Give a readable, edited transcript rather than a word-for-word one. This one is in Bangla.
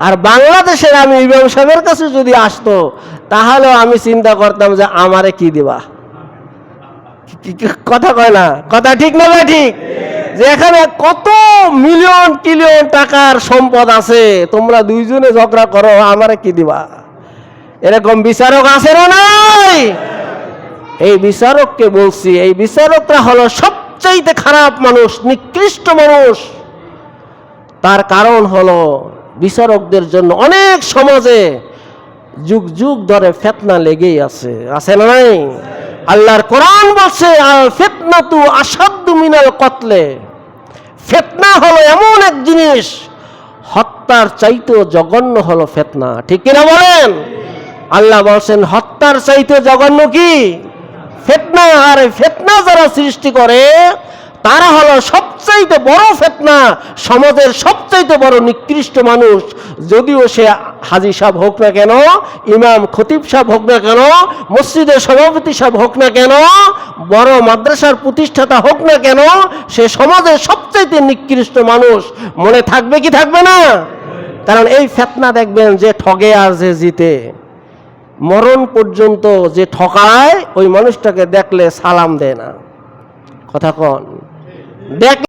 আর বাংলাদেশের আমি ইমাম সাহেবের কাছে যদি আসতো তাহলে আমি চিন্তা করতাম যে আমারে কি দিবা। কথা কয় না, কথা ঠিক না ভাই? ঠিক যে এখানে কত মিলিয়ন কিলিয়ন টাকার সম্পদ আছে, তোমরা দুইজনে ঝগড়া করো, আমারে কি দিবা? এরকম বিচারক আছে না নাই? এই বিচারককে বলছি, এই বিচারকরা হলো সবচাইতে খারাপ মানুষ, নিকৃষ্ট মানুষ। তার কারণ হলো বিচারকদের জন্য অনেক সমাজে যুগ যুগ ধরে ফিতনা লেগেই আছে, আছে না নাই? আল্লাহর কোরআন বলছে আল ফিতনাতু আশাদ্দু মিনাল কতলে। ফিতনা হলো এমন এক জিনিস, হত্যার চাইতেও জঘন্য হলো ফিতনা। ঠিক কিনা বলেন? আল্লাহ বলছেন হত্যার চাইতে জঘন্য কি? ফিতনা। আর ফিতনা যারা সৃষ্টি করে তারা হলো সবচাইতে বড় ফিতনা, সমাজের সবচাইতে বড় নিকৃষ্ট মানুষ। যদিও সে হাজী সাহেব হোক না কেন, ইমাম খতিব সাহেব হোক না কেন, মসজিদের সভাপতি সাহেব হোক না কেন, বড় মাদ্রাসার প্রতিষ্ঠাতা হোক না কেন, সে সমাজের সবচাইতে নিকৃষ্ট মানুষ। মনে থাকবে কি থাকবে না? কারণ এই ফিতনা দেখবেন যে ঠগে আর যে জিতে, মরণ পর্যন্ত যে ঠকায় ওই মানুষটাকে দেখলে সালাম দেয় না। কথা কন, দেখ